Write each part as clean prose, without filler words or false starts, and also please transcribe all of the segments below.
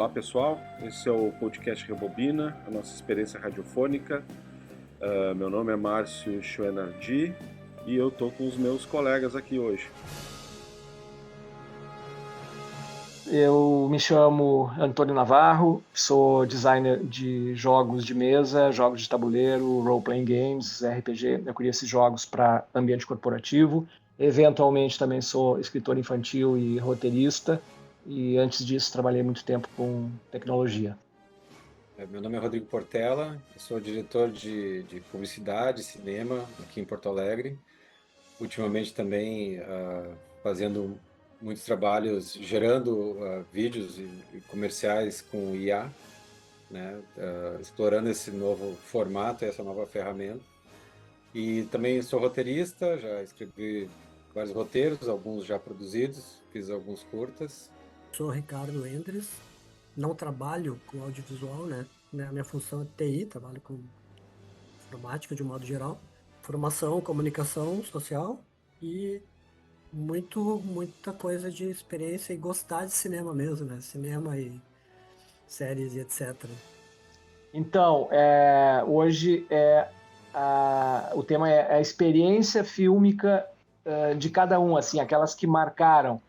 Olá pessoal, esse é o podcast Rebobina, a nossa experiência radiofônica. Meu nome é Márcio Schwenardi e eu estou com os meus colegas aqui hoje. Eu me chamo Antônio Navarro, sou designer de jogos de mesa, jogos de tabuleiro, role-playing games, RPG. Eu crio esses jogos para ambiente corporativo. Eventualmente também sou escritor infantil e roteirista. E antes disso trabalhei muito tempo com tecnologia. Meu nome é Rodrigo Portela, eu sou diretor de publicidade e cinema aqui em Porto Alegre. Ultimamente também fazendo muitos trabalhos, gerando vídeos e comerciais com IA, né? Explorando esse novo formato, essa nova ferramenta. E também sou roteirista, já escrevi vários roteiros, alguns já produzidos, fiz alguns curtas. Sou Ricardo Endres, não trabalho com audiovisual, né? A minha função é TI, trabalho com informática de um modo geral. Formação, comunicação social e muita coisa de experiência e gostar de cinema mesmo, né? Cinema e séries e etc. Então, hoje o tema é a experiência fílmica de cada um, assim, aquelas que marcaram.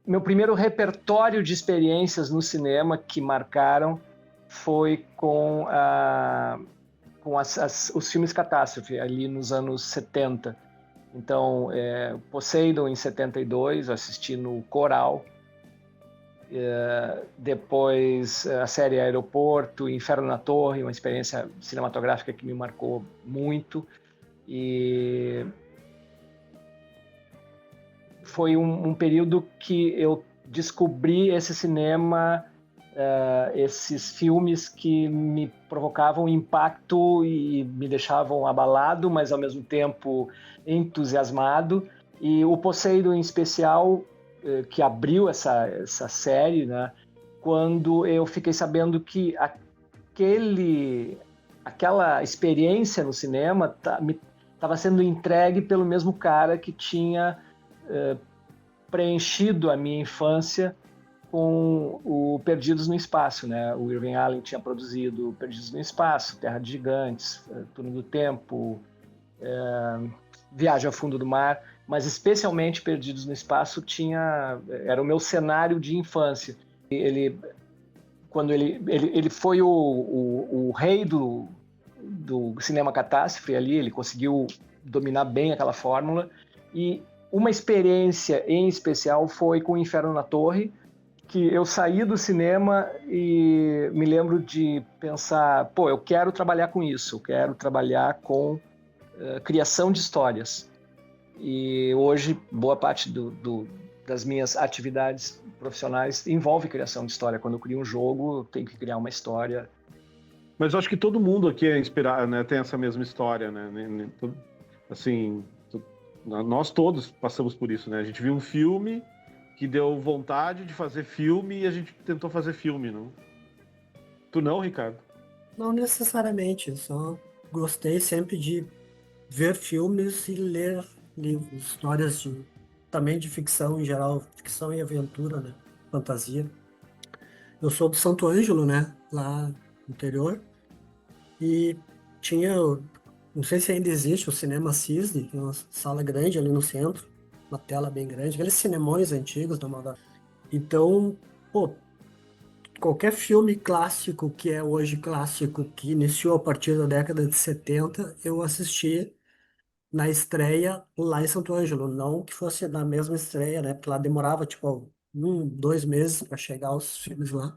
Meu primeiro repertório de experiências no cinema que marcaram foi com os filmes catástrofe, ali nos anos 70. Então, Poseidon, em 72, eu assisti no Coral. Depois, a série Aeroporto, Inferno na Torre, uma experiência cinematográfica que me marcou muito. E foi um período que eu descobri esse cinema, esses filmes que me provocavam impacto e me deixavam abalado, mas ao mesmo tempo entusiasmado. E o Poseidon, em especial, que abriu essa série, né? Quando eu fiquei sabendo que aquela experiência no cinema estava sendo entregue pelo mesmo cara que tinha preenchido a minha infância com o Perdidos no Espaço, né? O Irving Allen tinha produzido Perdidos no Espaço, Terra de Gigantes, Túnel do Tempo, Viagem ao Fundo do Mar, mas especialmente Perdidos no Espaço era o meu cenário de infância. Quando ele foi o rei do cinema catástrofe ali, ele conseguiu dominar bem aquela fórmula. E uma experiência em especial foi com o Inferno na Torre, que eu saí do cinema e me lembro de pensar, pô, eu quero trabalhar com isso, eu quero trabalhar com criação de histórias. E hoje, boa parte das minhas atividades profissionais envolve criação de história. Quando eu crio um jogo, eu tenho que criar uma história. Mas eu acho que todo mundo aqui é inspirado, né? Tem essa mesma história, né? Assim, nós todos passamos por isso, né? A gente viu um filme que deu vontade de fazer filme e a gente tentou fazer filme, não? Tu não, Ricardo? Não necessariamente, só gostei sempre de ver filmes e ler livros, histórias também de ficção em geral, ficção e aventura, né? Fantasia. Eu sou do Santo Ângelo, né? Lá no interior. E tinha, não sei se ainda existe, o Cinema Cisne, que é uma sala grande ali no centro, uma tela bem grande, aqueles cinemões antigos da moda. Então, pô, qualquer filme clássico que é hoje clássico, que iniciou a partir da década de 70, eu assisti na estreia lá em Santo Ângelo, não que fosse na mesma estreia, né? Porque lá demorava, tipo, 2 meses para chegar os filmes lá.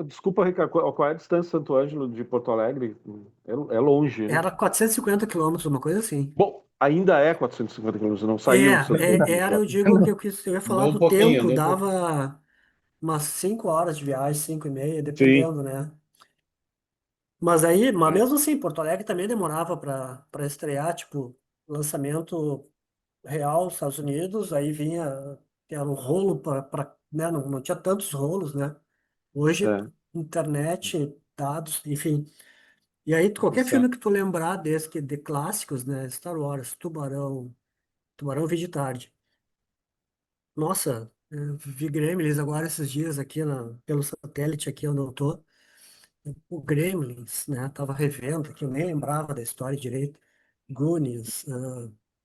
Desculpa, Ricardo, qual é a distância de Santo Ângelo de Porto Alegre? É longe, né? Era 450 quilômetros, uma coisa assim. Bom, ainda é 450 quilômetros, não saiu de Santo Era, Ângelo. eu digo que eu ia falar Andou um do pouquinho, tempo, andou um pouquinho. dava umas 5 horas de viagem, 5 e meia, Sim, dependendo, né? Mas mesmo assim, Porto Alegre também demorava para estrear, tipo, lançamento real, Estados Unidos, aí vinha, era um rolo né? Não tinha tantos rolos, né? Hoje, é. internet, dados, enfim. E aí, qualquer Isso. filme que tu lembrar de clássicos, né? Star Wars, Tubarão, Tubarão Vi de Tarde. Nossa, Vi Gremlins agora esses dias aqui pelo satélite aqui onde eu tô. O Gremlins, né? Tava revendo aqui, eu nem lembrava da história direito. Goonies,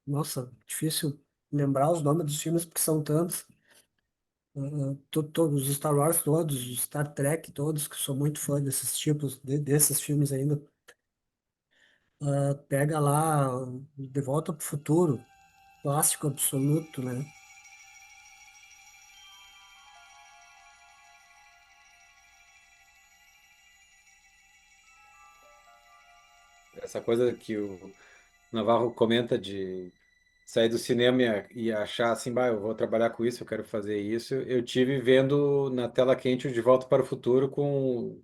nossa, difícil lembrar os nomes dos filmes porque são tantos. Todos os Star Wars todos, os Star Trek todos, que sou muito fã desses tipos, desses filmes ainda. Pega lá De Volta para o Futuro, clássico absoluto, né? Essa coisa que o Navarro comenta de sair do cinema e achar assim, bah, eu vou trabalhar com isso, eu quero fazer isso. Eu tive vendo na tela quente o De Volta para o Futuro com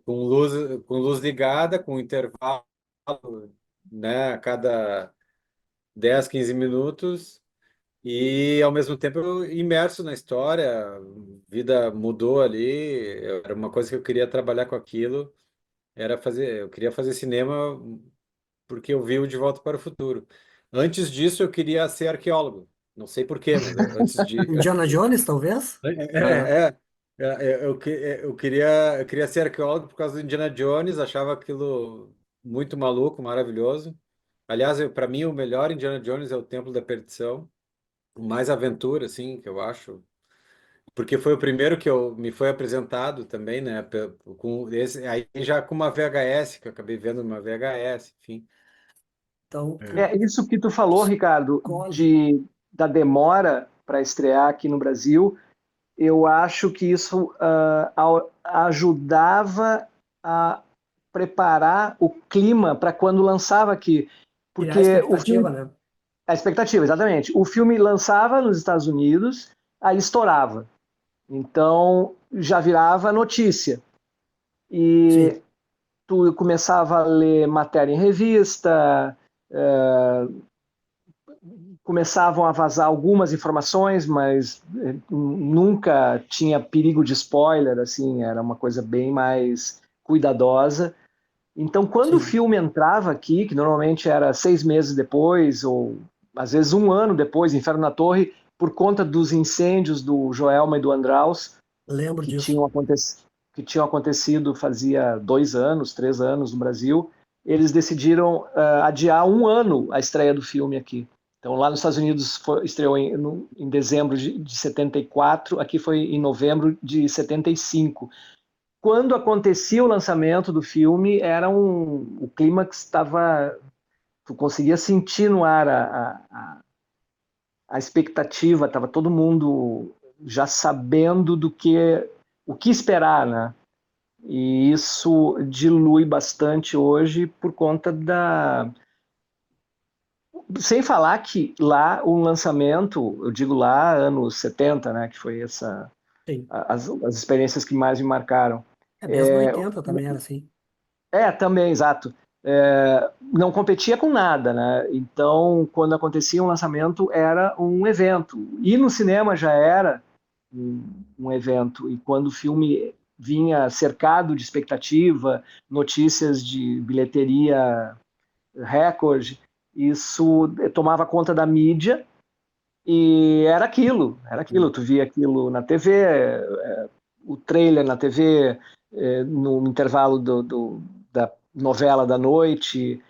luz ligada, com intervalo, né, a cada 10, 15 minutos. E ao mesmo tempo eu imerso na história, a vida mudou ali, era uma coisa que eu queria trabalhar com aquilo, eu queria fazer cinema porque eu vi o De Volta para o Futuro. Antes disso eu queria ser arqueólogo, não sei por quê, mas antes de Indiana Jones, talvez? é, eu queria ser arqueólogo por causa do Indiana Jones, achava aquilo muito maluco, maravilhoso. Aliás, para mim o melhor Indiana Jones é o Templo da Perdição, mais aventura assim, que eu acho. Porque foi o primeiro que me foi apresentado também, né? Com esse, aí já com uma VHS, que eu acabei vendo uma VHS, enfim. Então, É. Isso que tu falou, Ricardo, escolhe. da demora para estrear aqui no Brasil, eu acho que isso ajudava a preparar o clima para quando lançava aqui. Criar Porque o expectativa, filme, né? a expectativa, exatamente. O filme lançava nos Estados Unidos, aí estourava. Então já virava notícia. Sim, E tu começava a ler matéria em revista, começavam a vazar algumas informações, mas nunca tinha perigo de spoiler, assim, era uma coisa bem mais cuidadosa. Então, quando o sim. filme entrava aqui, que normalmente era 6 meses depois, ou às vezes um ano depois, Inferno na Torre, por conta dos incêndios do Joelma e do Andraus, Lembro que disso. tinham, que tinham acontecido fazia 2 anos, 3 anos no Brasil, eles decidiram adiar um ano a estreia do filme aqui. Então, lá nos Estados Unidos estreou em dezembro de 74, aqui foi em novembro de 75. Quando acontecia o lançamento do filme, o clímax estava. Tu conseguia sentir no ar a expectativa, estava todo mundo já sabendo o que esperar, né? E isso dilui bastante hoje por conta da. Sem falar que lá o lançamento, eu digo lá, anos 70, né? Que foi Sim. as experiências que mais me marcaram. Mesmo É, 80 também era assim. também, exato. Não competia com nada, né? Então, quando acontecia um lançamento, era um evento. E no cinema já era um evento. E quando o filme vinha cercado de expectativa, notícias de bilheteria recorde, isso tomava conta da mídia e era aquilo. Tu via aquilo na TV, o trailer na TV, no intervalo da novela da noite,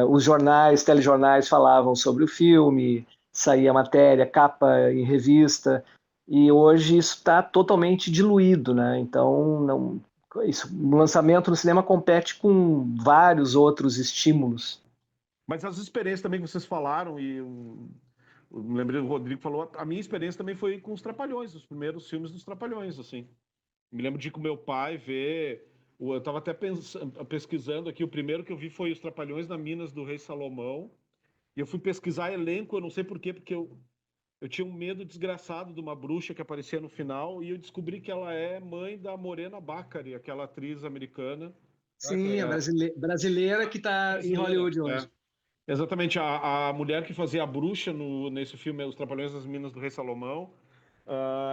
os jornais, telejornais falavam sobre o filme, saía matéria, capa em revista, e hoje isso está totalmente diluído, né? Então, não, o lançamento no cinema compete com vários outros estímulos. Mas as experiências também que vocês falaram, eu me lembrei do Rodrigo falou, a minha experiência também foi com os Trapalhões, os primeiros filmes dos Trapalhões, assim. Me lembro de ir com meu pai ver. Eu estava até pesquisando aqui, o primeiro que eu vi foi Os Trapalhões na Minas do Rei Salomão. E eu fui pesquisar elenco, eu não sei por quê, porque eu tinha um medo desgraçado de uma bruxa que aparecia no final, e eu descobri que ela é mãe da Morena Baccarin, aquela atriz americana. Ah, que Sim, a legal. brasileira que está em Brasileira. Hollywood hoje. Exatamente, a mulher que fazia a bruxa nesse filme, Os Trapalhões das Minas do Rei Salomão,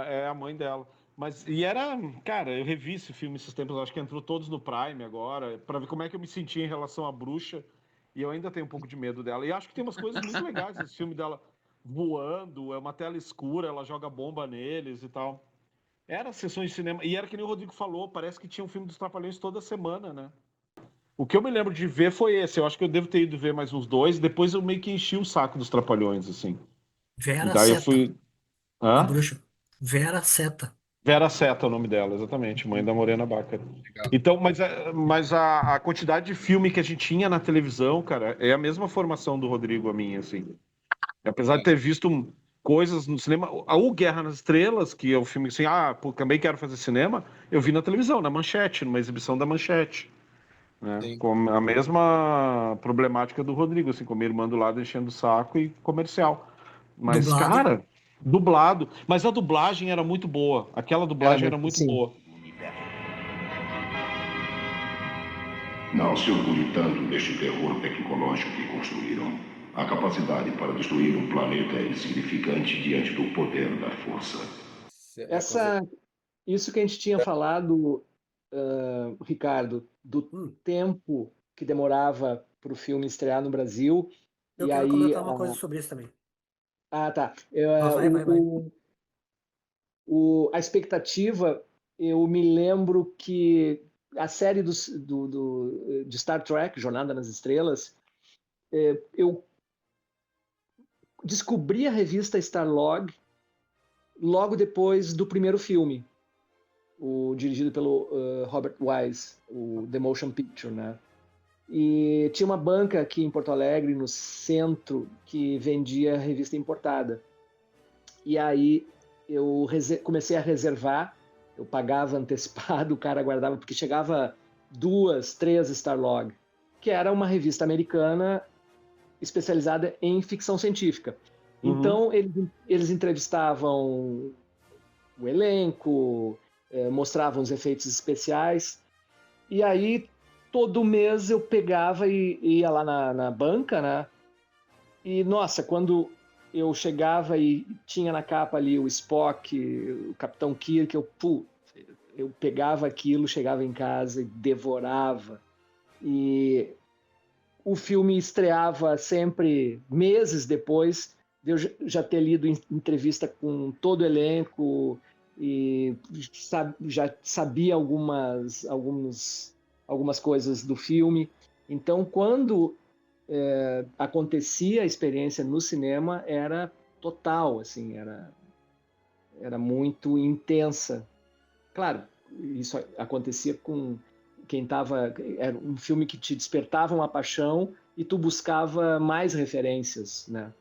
é a mãe dela. Mas, e era, cara, eu revi esse filme esses tempos, acho que entrou todos no Prime agora, para ver como é que eu me sentia em relação à bruxa, e eu ainda tenho um pouco de medo dela. E acho que tem umas coisas muito legais nesse filme dela voando, é uma tela escura, ela joga bomba neles e tal. Era sessões de cinema, e era que nem o Rodrigo falou, parece que tinha um filme dos Trapalhões toda semana, né? O que eu me lembro de ver foi esse, eu acho que eu devo ter ido ver mais uns dois, depois eu meio que enchi o saco dos Trapalhões, assim. E Vera daí eu Seta, fui... a Hã? bruxa. Vera Seta. Vera Seta é o nome dela, exatamente, mãe da Morena Baccarin. Legal. Então, mas a quantidade de filme que a gente tinha na televisão, cara, é a mesma formação do Rodrigo a minha, assim. Apesar de ter visto coisas no cinema, o Guerra nas Estrelas, que é o filme assim, pô, também quero fazer cinema, eu vi na televisão, na Manchete, numa exibição da Manchete, né? Sim. Com a mesma problemática do Rodrigo, assim, com a minha irmã do lado enchendo o saco e comercial. Mas, Dublado. cara, dublado. Mas a dublagem era muito boa. Aquela dublagem era muito sim. boa. Não se orgulhe tanto deste terror tecnológico que construíram. A capacidade para destruir um planeta é insignificante diante do poder da força. Isso que a gente tinha falado, Ricardo, do Hum, tempo que demorava para o filme estrear no Brasil, eu e quero aí... comentar uma coisa sobre isso também. tá. Mas vai. A expectativa, eu me lembro que a série de Star Trek, Jornada nas Estrelas, eu descobri a revista Starlog logo depois do primeiro filme, dirigido pelo Robert Wise, o The Motion Picture, né? E tinha uma banca aqui em Porto Alegre, no centro, que vendia revista importada. E aí eu comecei a reservar, eu pagava antecipado, o cara guardava, porque chegava 2, 3 Starlog, que era uma revista americana especializada em ficção científica. Então, eles entrevistavam o elenco, mostravam os efeitos especiais, e aí todo mês eu pegava e ia lá na banca, né? E, nossa, quando eu chegava e tinha na capa ali o Spock, o Capitão Kirk, eu pegava aquilo, chegava em casa e devorava. E o filme estreava sempre meses depois de eu já ter lido entrevista com todo o elenco e já sabia algumas coisas do filme. Então, quando acontecia a experiência no cinema, era total, assim, era muito intensa. Claro, isso acontecia com quem estava... Era um filme que te despertava uma paixão e tu buscava mais referências, né?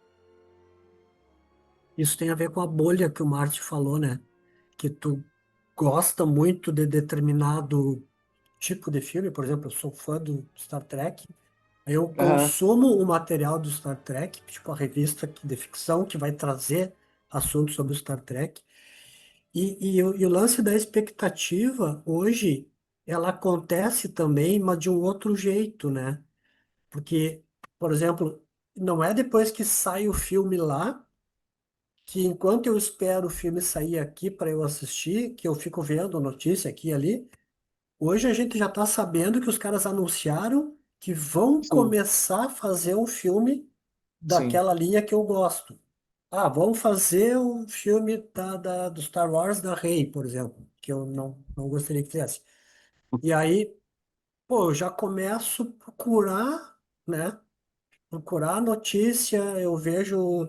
Isso tem a ver com a bolha que o Marty falou, né? Que tu gosta muito de determinado tipo de filme. Por exemplo, eu sou fã do Star Trek. Eu Aham. consumo o material do Star Trek, tipo a revista de ficção que vai trazer assuntos sobre o Star Trek. E o lance da expectativa, hoje, ela acontece também, mas de um outro jeito, né? Porque, por exemplo, não é depois que sai o filme lá, que enquanto eu espero o filme sair aqui para eu assistir, que eu fico vendo notícia aqui e ali. Hoje a gente já está sabendo que os caras anunciaram que vão Sim, começar a fazer um filme sim, daquela linha que eu gosto. Ah, vamos fazer um filme do Star Wars da Rey, por exemplo, que eu não gostaria que fizesse. E aí, pô, eu já começo a procurar, né? Procurar notícia, eu vejo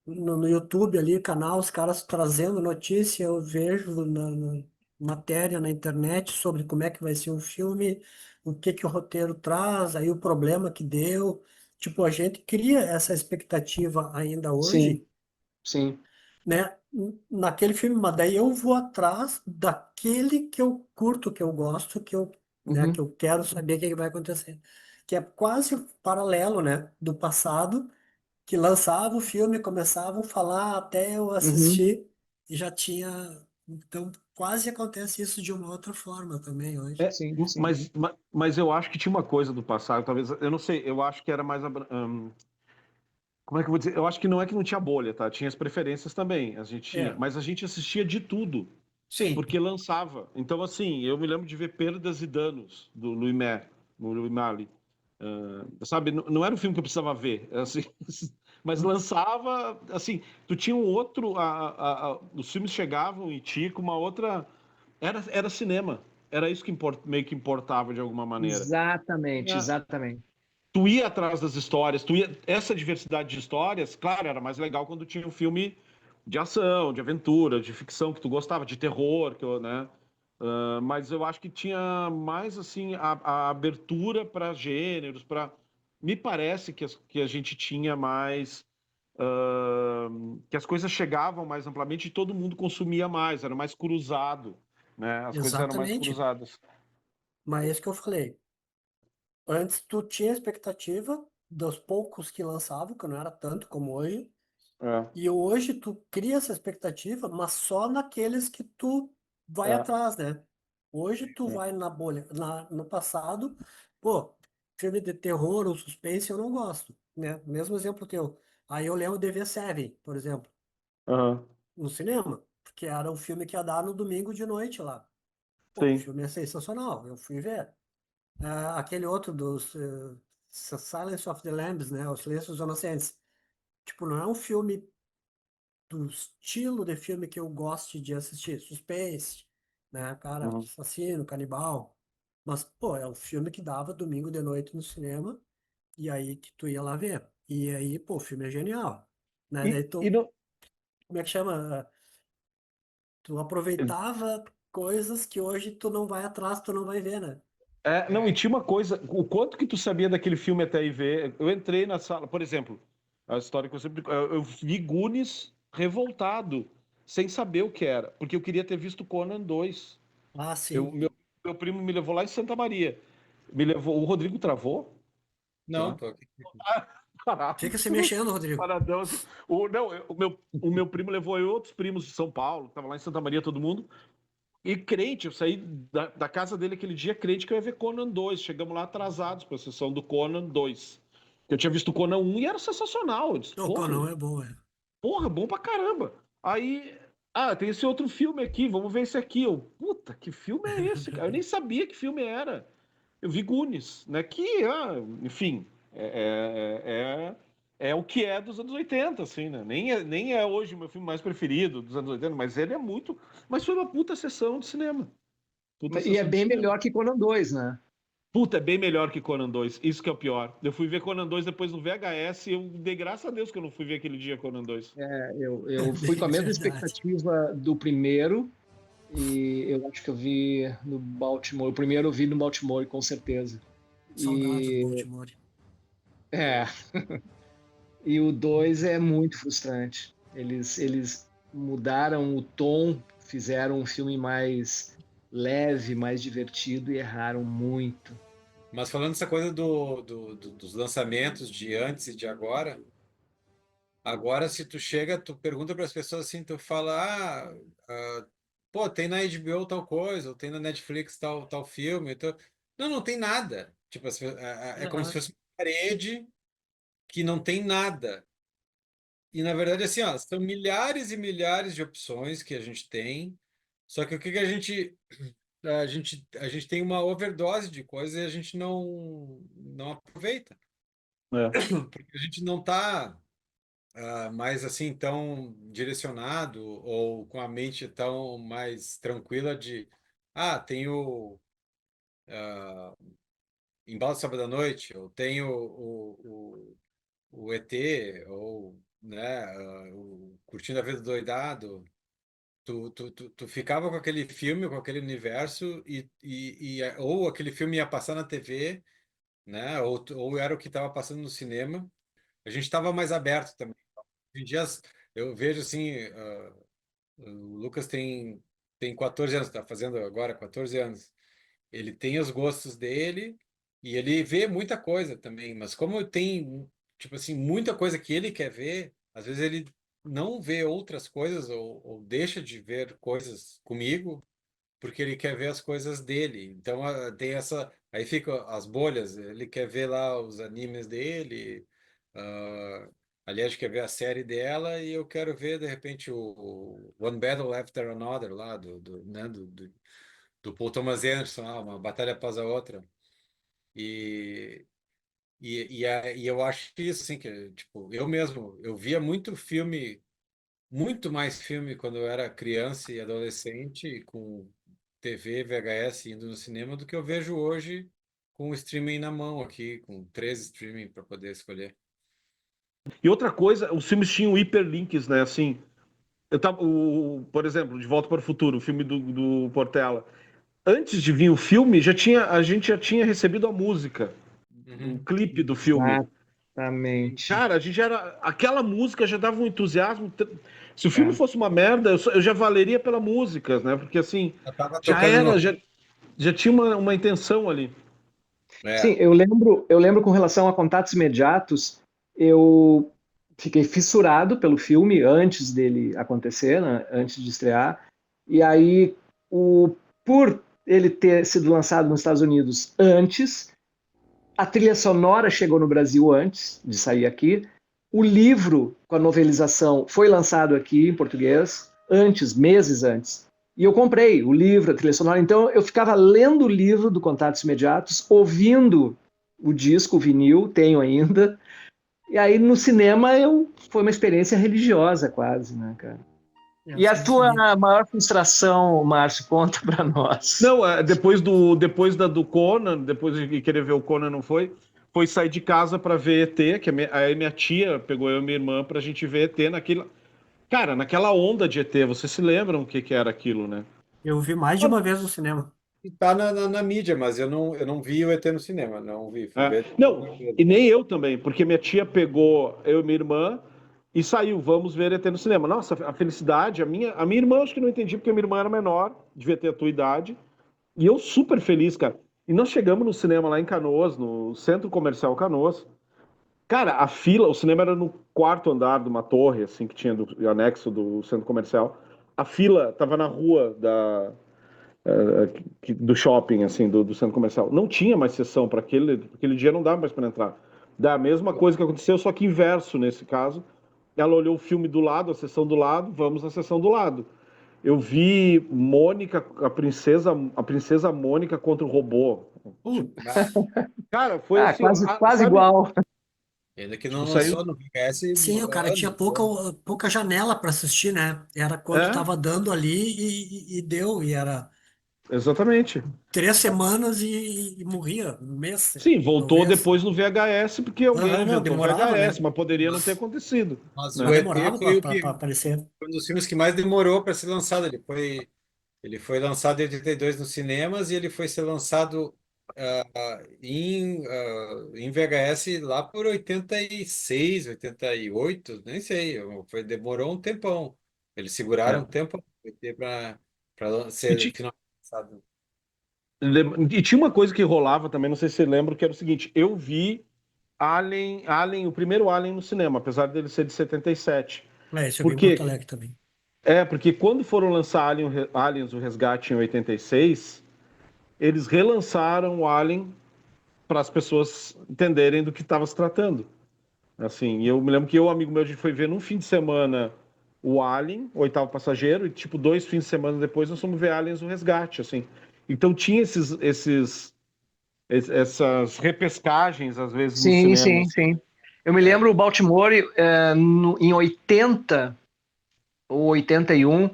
no YouTube ali, canal, os caras trazendo notícia, eu vejo matéria na internet sobre como é que vai ser o filme, o que que o roteiro traz, aí o problema que deu. Tipo, a gente cria essa expectativa ainda sim, hoje, sim. né? Naquele filme, mas daí eu vou atrás daquele que eu curto, que eu gosto, né, que Uhum, eu quero saber o que que vai acontecer. Que é quase paralelo, né, do passado que lançava o filme, começavam a falar até eu uhum. assistir e já tinha. Então, quase acontece isso de uma outra forma também hoje. Sim, sim. Mas eu acho que tinha uma coisa do passado, talvez, eu não sei, eu acho que era mais. Como é que eu vou dizer? Eu acho que não é que não tinha bolha, tá? Tinha as preferências também, a gente tinha, É, mas a gente assistia de tudo, sim. porque lançava. Então, assim, eu me lembro de ver Perdas e Danos, do Louis Malle, no Louis Malle. Sabe, não era um filme que eu precisava ver, assim, Mas lançava, assim, tu tinha um outro, os filmes chegavam e tinha com uma outra, era cinema, era isso que meio que importava de alguma maneira. Exatamente, É. exatamente. Tu ia atrás das histórias, essa diversidade de histórias, claro, era mais legal quando tinha um filme de ação, de aventura, de ficção que tu gostava, de terror, né? Mas eu acho que tinha mais assim a abertura para gêneros, para me parece que a gente tinha mais que as coisas chegavam mais amplamente e todo mundo consumia mais, era mais cruzado, né? As coisas eram mais Exatamente. cruzadas. Mas é isso que eu falei. Antes tu tinha expectativa dos poucos que lançavam, que não era tanto como hoje. É, E hoje tu cria essa expectativa, mas só naqueles que tu vai é, atrás, né? Hoje tu é. vai na bolha. No passado, pô, filme de terror ou suspense eu não gosto, né? Mesmo exemplo teu. Aí eu lembro de V7, por exemplo, Aham, no cinema, porque era um filme que ia dar no domingo de noite lá. Pô, o sim. filme é sensacional, eu fui ver. Ah, aquele outro dos Silence of the Lambs, né? O Silêncio dos Inocentes. Tipo, não é um filme do estilo de filme que eu goste de assistir, suspense, né, cara, Uhum. assassino, canibal. Mas, pô, é um filme que dava domingo de noite no cinema, e aí que tu ia lá ver. E aí, pô, o filme é genial, né? Daí E tu, não, como é que chama? Tu aproveitava coisas que hoje tu não vai atrás, tu não vai ver, né? não, e tinha uma coisa, o quanto que tu sabia daquele filme até aí ver? Eu entrei na sala, por exemplo, a história que eu sempre. Eu vi Goonies revoltado, sem saber o que era, porque eu queria ter visto Conan 2. Ah, Eu, sim. meu primo me levou lá em Santa Maria. Me levou. O Rodrigo travou? Não, Tá. tô aqui. Ah, parado. Fica se mexendo, Rodrigo. Paradão assim. Não, o meu primo levou eu e outros primos de São Paulo, tava lá em Santa Maria todo mundo. E crente, eu saí da casa dele aquele dia crente que eu ia ver Conan 2. Chegamos lá atrasados para a sessão do Conan 2. Eu tinha visto Conan 1 e era sensacional. Eu disse, O porra, Conan é bom, é. porra, bom pra caramba. Aí, tem esse outro filme aqui, vamos ver esse aqui. Eu, puta, que filme é esse, cara? Eu nem sabia que filme era. Eu vi Goonies, né? Que, enfim, é o que é dos anos 80, assim, né? Nem é hoje o meu filme mais preferido dos anos 80, mas ele é muito. Mas foi uma puta sessão de cinema. Puta E é sessão de bem cinema. melhor que Conan 2, né? Puta, é bem melhor que Conan 2. Isso que é o pior. Eu fui ver Conan 2 depois no VHS e eu dei graças a Deus que eu não fui ver aquele dia Conan 2. Eu fui com a Bem mesma verdade. expectativa do primeiro, e eu acho que eu vi no Baltimore. O primeiro eu vi no Baltimore, com certeza. Saudades do E, Baltimore. é, e o 2 é muito frustrante. Eles mudaram o tom, fizeram um filme mais leve, mais divertido e erraram muito. Mas falando essa coisa dos lançamentos de antes e de agora, agora se tu chega, tu pergunta para as pessoas assim, tu fala, pô, tem na HBO tal coisa, ou tem na Netflix tal filme. Não, não tem nada. Tipo, é como se Aham. fosse uma parede que não tem nada. E na verdade, assim, ó, são milhares e milhares de opções que a gente tem. Só que o que que a gente tem uma overdose de coisas e a gente não aproveita, É. porque a gente não está mais assim tão direcionado ou com a mente tão mais tranquila de tenho Embalo de Sábado à Noite, eu tenho o ET, ou né, o Curtindo a Vida Doidado. Tu ficava com aquele filme, com aquele universo, ou aquele filme ia passar na TV, né? Ou era o que estava passando no cinema. A gente estava mais aberto também. Hoje em dia, eu vejo assim, o Lucas tem 14 anos, está fazendo agora 14 anos. Ele tem os gostos dele e ele vê muita coisa também, mas como tem, tipo assim, muita coisa que ele quer ver, às vezes ele não vê outras coisas ou deixa de ver coisas comigo porque ele quer ver as coisas dele. Então tem essa, aí fica as bolhas, ele quer ver lá os animes dele, ah, aliás, quer ver a série dela e eu quero ver de repente o One Battle After Another lá né, do Paul Thomas Anderson, uma batalha após a outra. E E eu acho que isso, assim, que, tipo, eu mesmo, eu via muito mais filme quando eu era criança e adolescente, com TV, VHS indo no cinema, do que eu vejo hoje com o streaming na mão aqui, com 13 streaming para poder escolher. E outra coisa, os filmes tinham hiperlinks, né? Assim, por exemplo, De Volta para o Futuro, o filme do Portela. Antes de vir o filme, a gente já tinha recebido a música, o Uhum. clipe do filme. Exatamente. Cara, a gente era. Aquela música já dava um entusiasmo. Se o filme É. fosse uma merda, eu já valeria pela música, né? Porque assim, Eu tava já tocando era, no... já tinha uma intenção ali. Sim, É, eu lembro com relação a Contatos Imediatos, eu fiquei fissurado pelo filme antes dele acontecer, né, antes de estrear. E aí, por ele ter sido lançado nos Estados Unidos antes, a trilha sonora chegou no Brasil antes de sair aqui. O livro com a novelização foi lançado aqui em português antes, meses antes. E eu comprei o livro, a trilha sonora. Então eu ficava lendo o livro do Contatos Imediatos, ouvindo o disco, o vinil, tenho ainda. E aí no cinema foi uma experiência religiosa quase, né, cara? E a Essa eu não tua sabia. maior frustração, Márcio, conta pra nós. Não, depois do Conan, depois de querer ver o Conan, não foi sair de casa para ver ET, que aí minha tia pegou eu e minha irmã pra gente ver ET cara, naquela onda de ET, vocês se lembram o que que era aquilo, né? Eu vi mais de uma vez no cinema. e tá na mídia, mas eu não vi o ET no cinema, não vi, fui É. ver Não, dele. e nem eu também, porque minha tia pegou eu e minha irmã e saiu, vamos ver ET no cinema. Nossa, a felicidade, a minha irmã acho que não entendi, porque minha irmã era menor, devia ter a tua idade, e eu super feliz, cara. E nós chegamos no cinema lá em Canoas, no Centro Comercial Canoas. Cara, a fila, o cinema era no quarto andar de uma torre, assim, que tinha do anexo do centro comercial. A fila tava na rua do shopping, assim, do centro comercial. Não tinha mais sessão para aquele dia, não dava mais para entrar. Da mesma coisa que aconteceu, só que inverso nesse caso. Ela olhou o filme do lado, a sessão do lado, vamos na sessão do lado. Eu vi Mônica, a princesa Mônica contra o robô. Ah, Cara, foi Ah, assim, quase sabe? igual. ainda que Tipo, não saiu. lançou no VHS Sim, o cara tinha anos, pouca, né? pouca janela para assistir, né? Era quando É, tava dando ali e deu. E era exatamente. 3 semanas e morria, um mês, Sim, voltou talvez. depois no VHS, porque alguém Aham, não, inventou demorava, VHS, né? mas poderia não ter Mas, acontecido, mas Mas o né? ET demorava foi o para que aparecer. foi um dos filmes que mais demorou para ser lançado. Ele foi lançado em 82 nos cinemas e ele foi ser lançado em VHS lá por 86, 88, nem sei. Demorou um tempão. Eles seguraram É. um tempo para E, ser ti- finalmente lançado. e tinha uma coisa que rolava também, não sei se você lembra, que era o seguinte: eu vi Alien, o primeiro Alien no cinema, apesar dele ser de 77. É, isso eu vi Por em Porto quê? Alegre também. Porque quando foram lançar Aliens, o Resgate em 86, eles relançaram o Alien para as pessoas entenderem do que estava se tratando. Assim, e eu me lembro que um amigo meu, a gente foi ver num fim de semana o Alien, o Oitavo Passageiro, e tipo, 2 fins de semana depois nós fomos ver Aliens, o Resgate, assim. Então tinha essas repescagens, às vezes, no Sim, cinema. sim, sim. Eu me É, lembro o Baltimore, em 80 ou 81,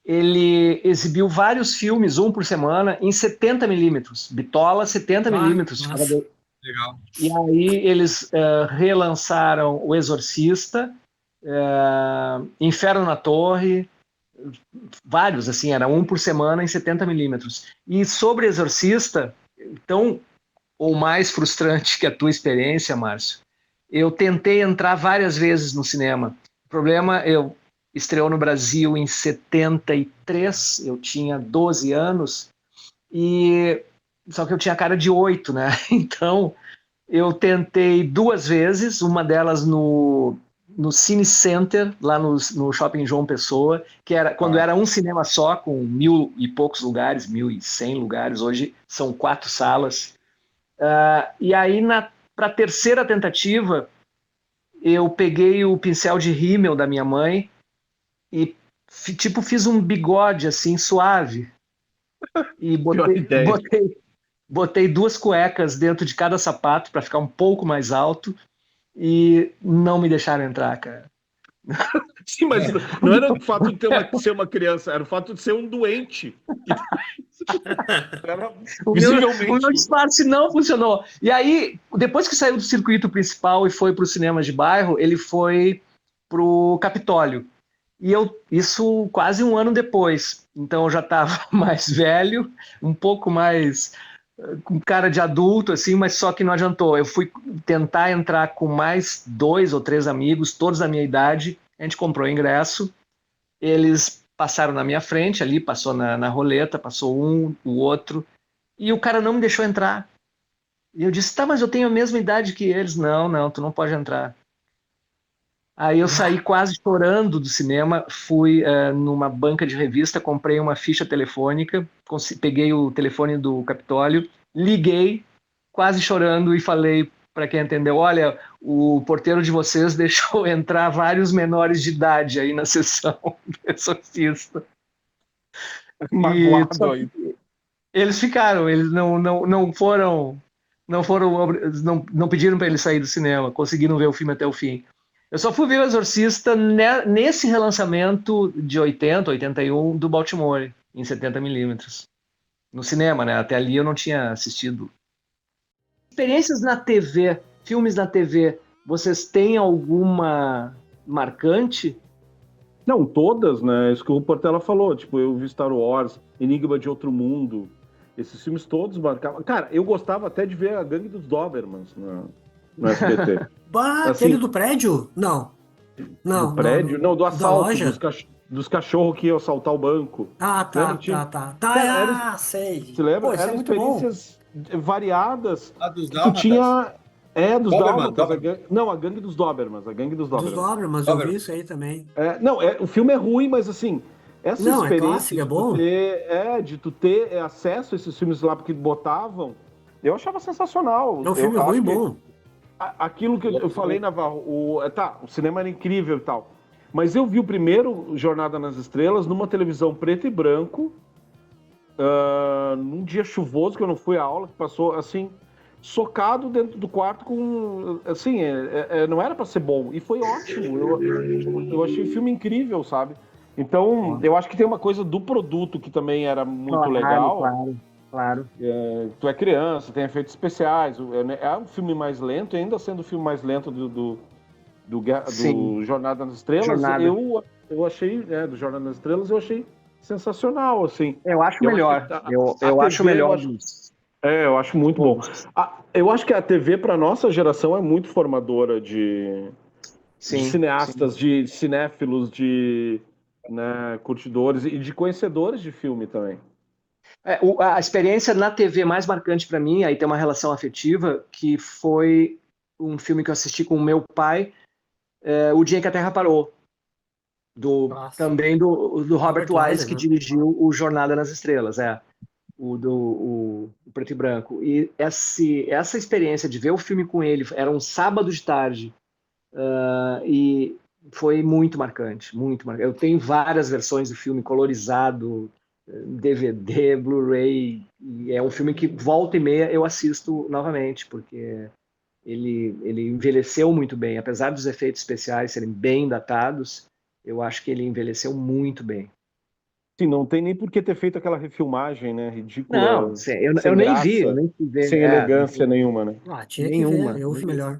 ele exibiu vários filmes, um por semana, em 70 milímetros. Bitola 70 Ah, milímetros. nossa. legal. E aí eles relançaram O Exorcista, Inferno na Torre, vários, assim, era um por semana em 70 milímetros. E sobre Exorcista, tão ou mais frustrante que a tua experiência, Márcio, eu tentei entrar várias vezes no cinema. O problema, eu estreou no Brasil em 73, eu tinha 12 anos, e só que eu tinha cara de 8, né? Então, eu tentei 2 vezes, uma delas no Cine Center, lá no Shopping João Pessoa, que era quando Ah, era um cinema só, com 1.000 e poucos lugares, 1.100 lugares, hoje são 4 salas. E aí, para a terceira tentativa, eu peguei o pincel de rímel da minha mãe e tipo fiz um bigode assim suave e Pior botei, ideia. botei botei 2 cuecas dentro de cada sapato para ficar um pouco mais alto e não me deixaram entrar, cara. Sim, mas não era o fato de ser uma criança, era o fato de ser um doente. Era O visivelmente. meu disfarce não funcionou. E aí, depois que saiu do circuito principal e foi para os cinemas de bairro, ele foi para o Capitólio. E isso quase um ano depois. Então eu já estava mais velho, um pouco mais com cara de adulto, assim, mas só que não adiantou. Eu fui tentar entrar com mais 2 ou 3 amigos, todos da minha idade. A gente comprou o ingresso, eles passaram na minha frente ali, passou na roleta, passou um, o outro, e o cara não me deixou entrar. E eu disse, tá, mas eu tenho a mesma idade que eles. Não, não, tu não pode entrar. Aí eu saí quase chorando do cinema, fui numa banca de revista, comprei uma ficha telefônica, peguei o telefone do Capitólio, liguei, quase chorando, e falei para quem atendeu, olha, o porteiro de vocês deixou entrar vários menores de idade aí na sessão do Exorcista. Magoado aí. Eles ficaram, eles não foram, não pediram para eles sair do cinema, conseguiram ver o filme até o fim. Eu só fui ver o Exorcista nesse relançamento de 80, 81 do Baltimore, em 70mm. No cinema, né? Até ali eu não tinha assistido. Experiências na TV, filmes na TV, vocês têm alguma marcante? Não, todas, né? Isso que o Portela falou. Tipo, eu vi Star Wars, Enigma de Outro Mundo. Esses filmes todos marcavam. Cara, eu gostava até de ver a Gangue dos Dobermans no SBT. Bah, Assim, aquele do prédio? Não. Não, do prédio? Não, do da assalto, loja? dos cachorros que iam assaltar o banco. Ah, tá, Lembra? tá. Cara, Sei. você lembra? Pô, isso é Eram muito bom. experiências variadas. Dos Tu Dálmatas? tinha. Dos Doberman, Dálmatas. Não, a Gangue dos Dobermans. A Gangue dos Dos Dobermans. Dobermans, eu vi isso aí também. Não, o filme é ruim, mas assim, essa Não, é experiência clássico, é bom. de tu ter acesso a esses filmes lá porque botavam, eu achava sensacional. É um filme Eu ruim acho que bom. aquilo que eu falei, Navarro, o cinema era incrível e tal. Mas eu vi o primeiro Jornada nas Estrelas numa televisão preto e branco, num dia chuvoso que eu não fui à aula, que passou assim, socado dentro do quarto com, assim, não era para ser bom, e foi ótimo. Eu achei o filme incrível, sabe? Então, eu acho que tem uma coisa do produto que também era muito legal. Claro. Tu é criança, tem efeitos especiais, é um filme mais lento, e ainda sendo o filme mais lento do Jornada nas Estrelas, Jornada. eu achei, do Jornada nas Estrelas, eu achei sensacional, assim. Eu acho melhor. Eu acho melhor disso. Eu acho muito bom. Eu acho que a TV, para nossa geração, é muito formadora de cineastas, de cinéfilos, de curtidores e de conhecedores de filme também. A experiência na TV mais marcante para mim, aí tem uma relação afetiva, que foi um filme que eu assisti com o meu pai, O Dia em que a Terra Parou, também do Robert Wise, que dirigiu o Jornada nas Estrelas, o preto e branco. E essa experiência de ver o filme com ele, era um sábado de tarde, e foi muito marcante, muito marcante. Eu tenho várias versões do filme colorizado, DVD, Blu-ray, e é um filme que volta e meia eu assisto novamente, porque ele envelheceu muito bem, apesar dos efeitos especiais serem bem datados, eu acho que ele envelheceu muito bem. Sim, não tem nem por que ter feito aquela refilmagem, né, ridícula. Não, eu nem vi, eu nem fui ver. Sem elegância nenhuma, né? Tinha nenhuma. Que ver, eu ouvi melhor.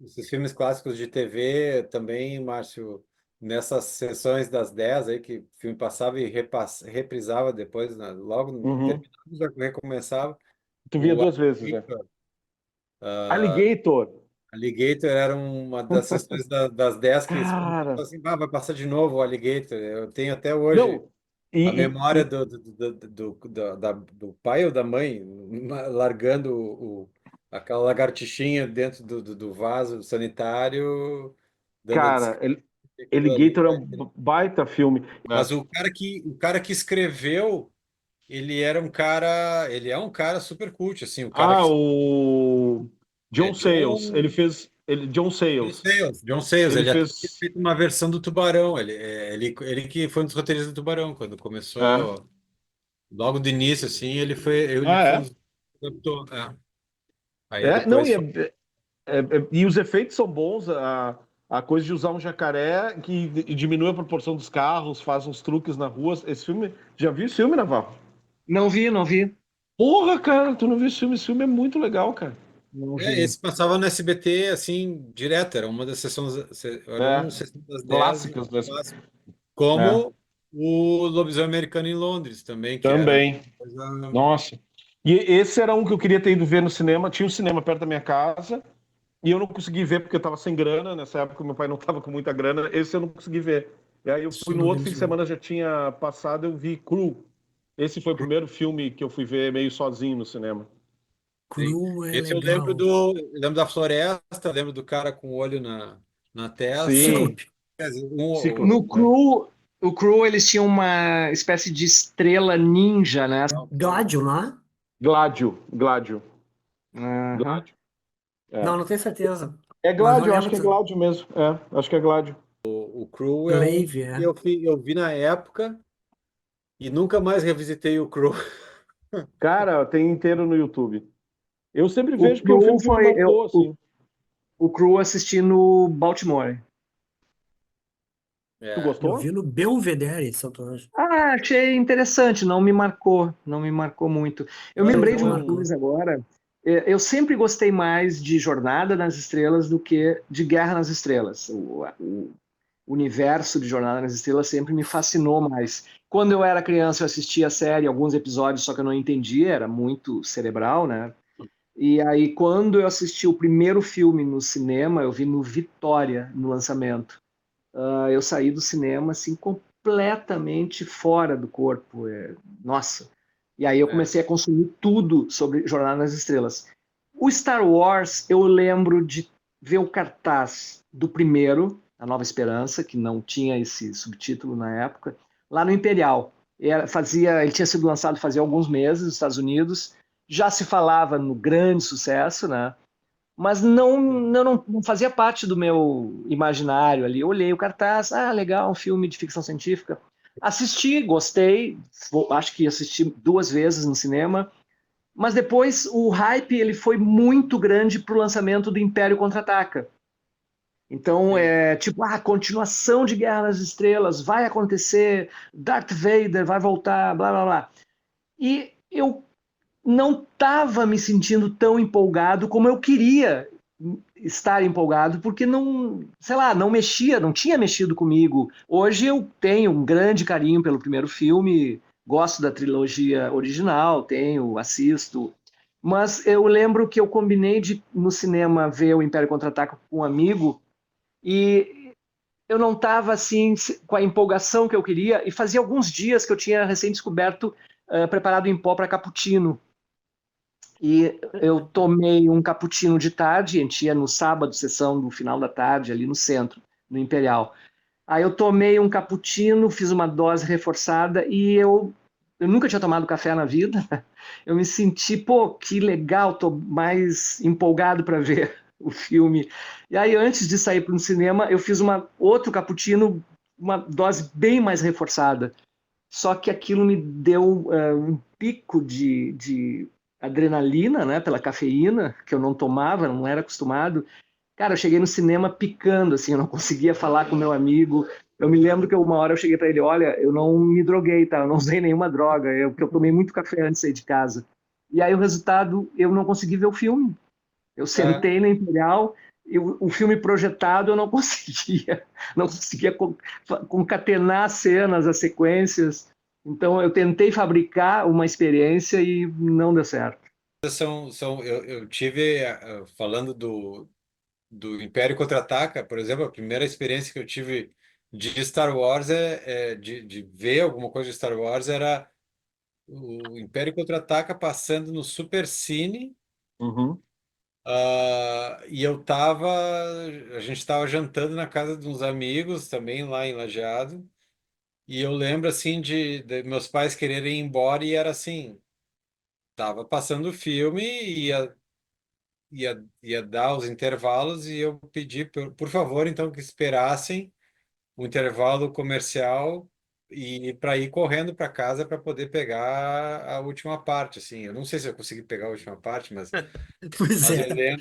Esses filmes clássicos de TV também, Márcio, nessas sessões das 10 aí, que o filme passava e reprisava depois, né? Logo terminava, já recomeçava. Tu via 2 vezes, né? Alligator era uma das sessões das 10 que assim, vai passar de novo o Alligator. Eu tenho até hoje a memória do pai ou da mãe largando aquela lagartixinha dentro do vaso sanitário. Cara, Alligator é um baita filme. Mas o cara que escreveu, ele é um cara super cult, assim, o John Sayles, ele fez John Sayles. John Sayles, ele fez feito uma versão do Tubarão, ele que foi um dos roteiristas do Tubarão, quando começou, logo do início, assim, ele foi Adaptou, é. Aí Não, depois foi. e os efeitos são bons, a coisa de usar um jacaré que diminui a proporção dos carros, faz uns truques na rua. Esse filme, já viu esse filme, Naval? Não vi, não vi. Porra, cara, tu não viu esse filme? Esse filme é muito legal, cara. Não É, vi. esse passava no SBT, assim, direto, era uma das sessões, era É, um sessão das 10, clássicos desse. clássico. É, Como o Lobisomem Americano em Londres também, que era também. coisa. Nossa. E esse era um que eu queria ter ido ver no cinema. Tinha um cinema perto da minha casa e eu não consegui ver porque eu tava sem grana. Nessa época, meu pai não tava com muita grana. Esse eu não consegui ver. E aí eu Isso fui eu no não vi outro no fim de cinema. semana, já tinha passado, eu vi Cru. Esse foi o primeiro filme que eu fui ver meio sozinho no cinema. Sim. Cru é Esse legal. eu lembro da floresta, lembro do cara com o olho na testa. Sim, Cíclope. Quer dizer, Cíclope. No Crew, o Crew eles tinham uma espécie de estrela ninja, né? Gládio, não é? Gládio, Gládio, Aham. Gládio. É. Não, não tenho certeza. É Mas eu Gládio, eu acho lembro que é que Gládio mesmo. É, acho que é Gládio. o Crew é um Glaive, que é. eu vi na época e nunca mais revisitei o Crew. Cara, tem inteiro no YouTube. Eu sempre O vejo porque é um Crew filme que me foi marcou, assim. o Crew assisti no Baltimore. Tu É, Eu gostou? vi no Belvedere, em Santo Ângelo. Ah, achei interessante, não me marcou, não me marcou muito. Eu eu me acho lembrei Não de te uma bom. marcou. coisa agora. Eu sempre gostei mais de Jornada nas Estrelas do que de Guerra nas Estrelas. O universo de Jornada nas Estrelas sempre me fascinou mais. Quando eu era criança, eu assistia a série, alguns episódios, só que eu não entendia, era muito cerebral, né? E aí, quando eu assisti o primeiro filme no cinema, eu vi no Vitória, no lançamento. Eu saí do cinema assim completamente fora do corpo. Nossa. E aí eu É. comecei a consumir tudo sobre Jornada nas Estrelas. O Star Wars, eu lembro de ver o cartaz do primeiro, A Nova Esperança, que não tinha esse subtítulo na época, lá no Imperial. Ele tinha sido lançado fazia alguns meses nos Estados Unidos, já se falava no grande sucesso, né? Mas não fazia parte do meu imaginário ali. Eu olhei o cartaz, legal, um filme de ficção científica. Assisti, gostei, acho que assisti duas vezes no cinema, mas depois o hype ele foi muito grande para o lançamento do Império Contra-Ataca. Então, Sim. tipo, continuação de Guerra nas Estrelas, vai acontecer, Darth Vader vai voltar, blá, blá, blá. E eu não estava me sentindo tão empolgado como eu queria estar empolgado, porque não, sei lá, não mexia, não tinha mexido comigo. Hoje eu tenho um grande carinho pelo primeiro filme, gosto da trilogia original, assisto. Mas eu lembro que eu combinei de no cinema ver o Império Contra-Ataca com um amigo e eu não estava assim com a empolgação que eu queria e fazia alguns dias que eu tinha recém descoberto preparado em pó para cappuccino. E eu tomei um cappuccino de tarde, a gente ia no sábado, sessão do final da tarde, ali no centro, no Imperial. Aí eu tomei um cappuccino, fiz uma dose reforçada e eu nunca tinha tomado café na vida. Eu me senti, pô, que legal, tô mais empolgado para ver o filme. E aí, antes de sair para o cinema, eu fiz outro cappuccino, uma dose bem mais reforçada. Só que aquilo me deu um pico de adrenalina, né, pela cafeína, que eu não tomava, não era acostumado. Cara, eu cheguei no cinema picando, assim, eu não conseguia falar com meu amigo. Eu me lembro que uma hora eu cheguei para ele, olha, eu não me droguei, tá? Eu não usei nenhuma droga, porque eu tomei muito café antes de sair de casa. E aí o resultado, eu não consegui ver o filme. Eu É, sentei na Imperial e o filme projetado eu não conseguia, não conseguia concatenar as cenas, as sequências. Então eu tentei fabricar uma experiência e não deu certo. eu tive, falando do Império Contra-Ataca, por exemplo, a primeira experiência que eu tive de Star Wars de ver alguma coisa de Star Wars era o Império Contra-Ataca passando no Supercine. Uhum. E a gente estava jantando na casa de uns amigos também lá em Lajeado, e eu lembro assim de meus pais quererem ir embora e era assim, tava passando o filme, ia dar os intervalos e eu pedi por favor então que esperassem o intervalo comercial e para ir correndo para casa para poder pegar a última parte, assim. Eu não sei se eu consegui pegar a última parte, Pois mas é.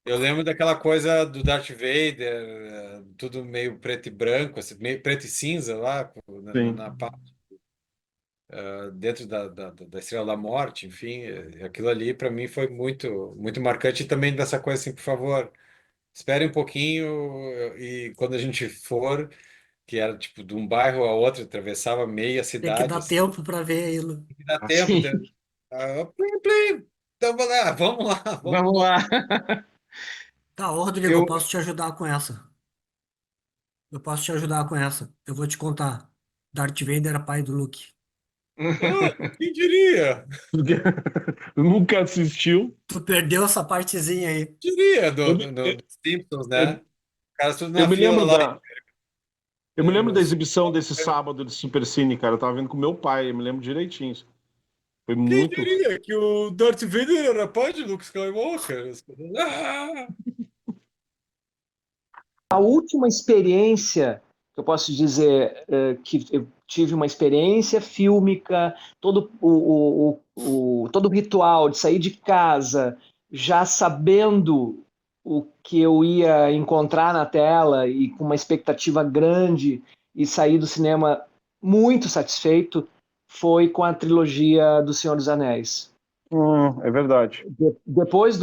eu lembro daquela coisa do Darth Vader, tudo meio preto e branco, assim, meio preto e cinza lá, Sim. na parte dentro da Estrela da Morte, enfim, aquilo ali para mim foi muito, muito marcante e também dessa coisa assim, por favor, espere um pouquinho e quando a gente for, que era tipo de um bairro a outro, atravessava meia Tem que cidade, dar assim, tempo para ver ainda. e dá tempo, Assim, plim, plim, então vamos lá, vamos vamos embora. lá. Tá, ô Rodrigo, eu Eu, posso te ajudar com essa. Eu posso te ajudar com essa. Eu vou te contar. Darth Vader era pai do Luke. Quem diria? nunca assistiu. Tu perdeu essa partezinha aí. Diria Eu, do, me- do, do Simpsons, né? eu, Cara, tudo eu na me fila lembro lá. eu me lembro da Os- exibição desse sábado de Supercine, cara. Eu tava vendo com meu pai, eu me lembro direitinho. Foi Quem muito. diria que o Darth Vader era pai de Luke Skywalker? A última experiência que eu posso dizer que eu tive uma experiência fílmica, todo o ritual de sair de casa já sabendo o que eu ia encontrar na tela e com uma expectativa grande e sair do cinema muito satisfeito foi com a trilogia do Senhor dos Anéis. É verdade. Depois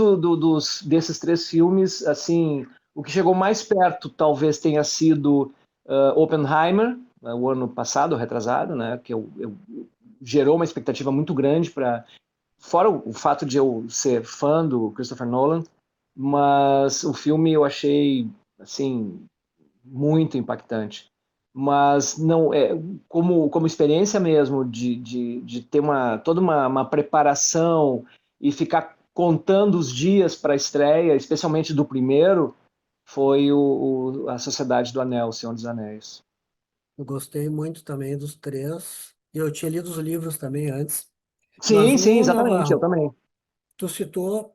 desses três filmes, assim, o que chegou mais perto talvez tenha sido Oppenheimer, o ano passado, retrasado, né? Que gerou uma expectativa muito grande para, fora o fato de eu ser fã do Christopher Nolan, mas o filme eu achei assim muito impactante. Mas não é como experiência mesmo de ter toda uma preparação e ficar contando os dias para a estreia, especialmente do primeiro, foi a Sociedade do Anel, o Senhor dos Anéis. Eu gostei muito também dos três. Eu tinha lido os livros também antes. Mas Sim, sim, exatamente, eu também. tu citou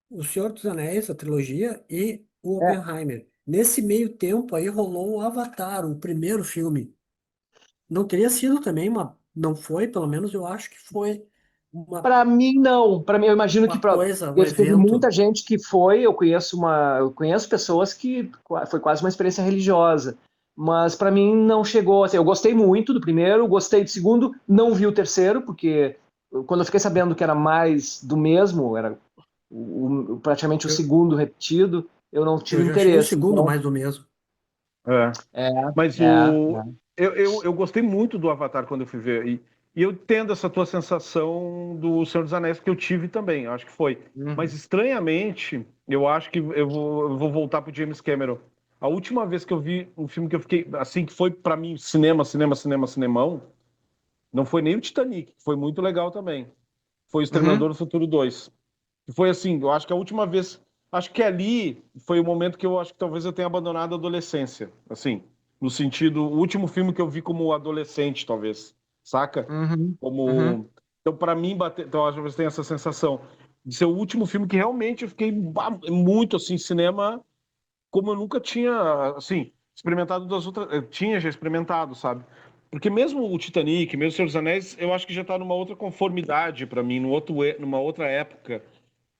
O Senhor dos Anéis, a trilogia, e o É, Oppenheimer. Nesse meio tempo aí rolou o Avatar, o primeiro filme. Não teria sido também uma. Não foi, pelo menos eu acho que foi uma, para mim não, para mim eu imagino que uma coisa, um teve muita evento. gente que foi, eu conheço pessoas que foi quase uma experiência religiosa, mas para mim não chegou, assim, eu gostei muito do primeiro, gostei do segundo, não vi o terceiro porque quando eu fiquei sabendo que era mais do mesmo, era praticamente o Eu, segundo repetido, eu não tive eu já achei o interesse, segundo então mais do mesmo. É. é, Mas é. eu gostei muito do Avatar quando eu fui ver. E eu entendo essa tua sensação do Senhor dos Anéis, que eu tive também, eu acho que foi. Mas Uhum. estranhamente, eu acho que eu vou voltar pro James Cameron. A última vez que eu vi um filme que eu fiquei, assim, que foi pra mim cinemão, não foi nem o Titanic, que foi muito legal também. Foi o Exterminador Uhum. do Futuro 2. Que foi assim, eu acho que a última vez. Acho que ali foi o momento que eu acho que talvez eu tenha abandonado a adolescência. Assim, no sentido. O último filme que eu vi como adolescente, talvez. Saca? Uhum. Uhum. Como. Então, para mim, então, às vezes tem essa sensação de ser o último filme que realmente eu fiquei muito assim, cinema, como eu nunca tinha, assim, experimentado das outras. Eu tinha já experimentado, sabe? Porque mesmo o Titanic, mesmo o Senhor dos Anéis, eu acho que já está numa outra conformidade para mim, numa outra época.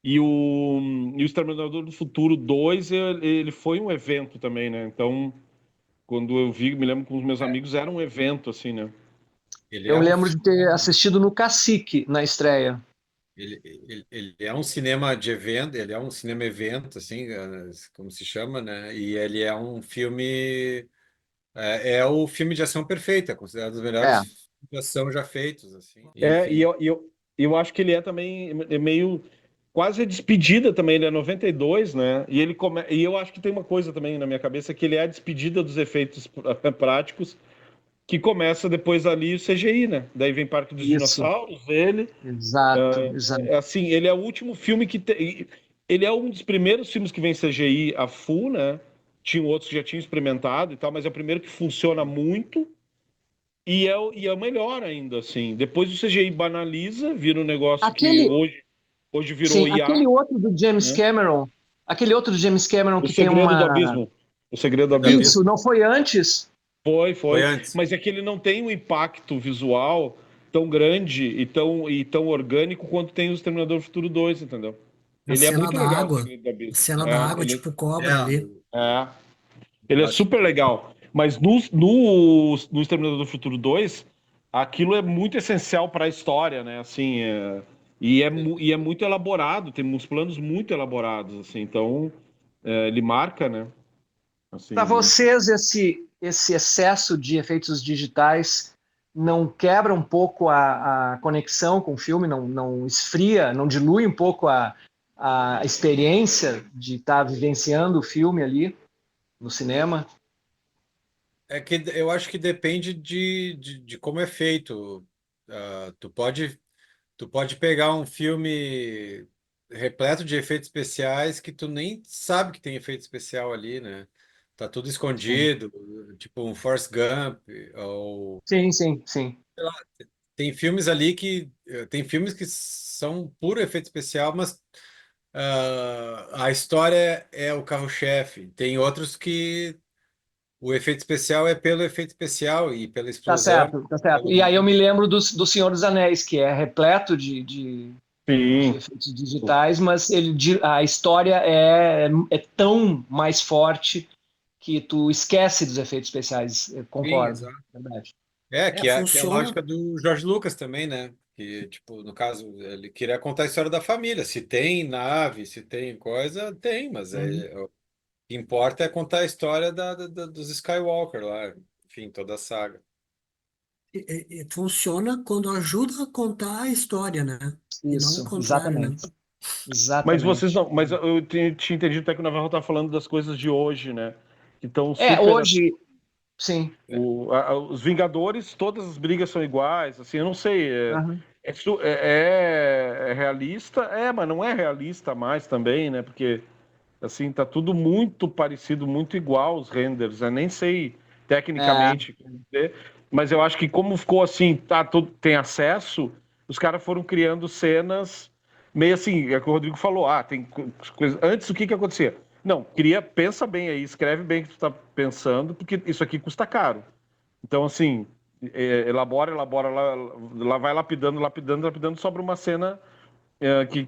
E o Exterminador do Futuro 2, ele foi um evento também, né? Então, quando eu vi, me lembro com os meus amigos, era um evento, assim, né? Ele Eu é me um lembro de ter assistido no Cacique na estreia. Ele é um cinema de evento, ele é um cinema evento, assim, como se chama, né? E ele é um filme, é o filme de ação perfeito, é considerado um dos melhores É, filmes de ação já feitos, assim. É, e Enfim, eu acho que ele é também meio quase a despedida também, ele é 92, né? E eu acho que tem uma coisa também na minha cabeça, que ele é a despedida dos efeitos práticos, que começa depois ali o CGI, né? Daí vem Parque dos isso. Dinossauros, ele. Exato, exato. Assim, ele é o último filme que ele é um dos primeiros filmes que vem CGI a full, né? Tinha outros que já tinham experimentado e tal, mas é o primeiro que funciona muito e é o melhor ainda, assim. Depois o CGI banaliza, vira um negócio que Aquele, hoje virou sim, IA, né? Aquele outro do James Cameron O que tem Segredo do uma. Abismo. O Segredo do é da Abismo. Isso, mesma. não foi antes? Foi antes. Mas é que ele não tem um impacto visual tão grande e tão orgânico quanto tem o Exterminador do Futuro 2, entendeu? A Ele é cena muito da legal, o água. Segredo do A Abismo. cena da água, Ele, tipo cobra ali. é, ele é super legal. Mas no Exterminador do Futuro 2, aquilo é muito essencial para a história, né? Assim, e é muito elaborado, tem uns planos muito elaborados, assim. Então, ele marca, né? Assim, Para vocês, esse excesso de efeitos digitais não quebra um pouco a conexão com o filme, não esfria, não dilui um pouco a experiência de estar vivenciando o filme ali no cinema? É que eu acho que depende de como é feito. Tu pode pegar um filme repleto de efeitos especiais que tu nem sabe que tem efeito especial ali, né? Tá tudo Sim, escondido, tipo um Forrest Gump, ou sim, sim. Sim. tem filmes que são puro efeito especial, mas a história é o carro-chefe. Tem outros que o efeito especial é pelo efeito especial e pela Tá explosão. certo, tá certo. E aí eu me lembro do Senhor dos Anéis, que é repleto de sim. efeitos digitais, mas a história é tão mais forte que tu esquece dos efeitos especiais. Eu Sim, concordo, exato. verdade. Que é a Funciona. lógica do George Lucas também, né? Que, tipo, no caso, ele queria contar a história da família. Se tem nave, se tem coisa, tem, mas Uhum. o que importa é contar a história dos Skywalker lá, enfim, toda a saga. E funciona quando ajuda a contar a história, né? E não o Isso, contrário, né? exatamente. Mas vocês Exatamente. não. Mas eu tinha entendido até que o Navarro tá falando das coisas de hoje, né? Que estão É, super. hoje, sim. Os Vingadores, todas as brigas são iguais, assim, eu não sei. Aham. É realista? Mas não é realista mais também, né? Porque, assim, tá tudo muito parecido, muito igual os renders. Eu nem sei É, tecnicamente como dizer, mas eu acho que como ficou assim, tem acesso, os caras foram criando cenas meio assim, é o que o Rodrigo falou, tem coisa. Antes, o que acontecia? Não, pensa bem aí, escreve bem o que tu tá pensando, porque isso aqui custa caro. Então, assim, elabora, lá vai lapidando, lapidando, lapidando, sobra uma cena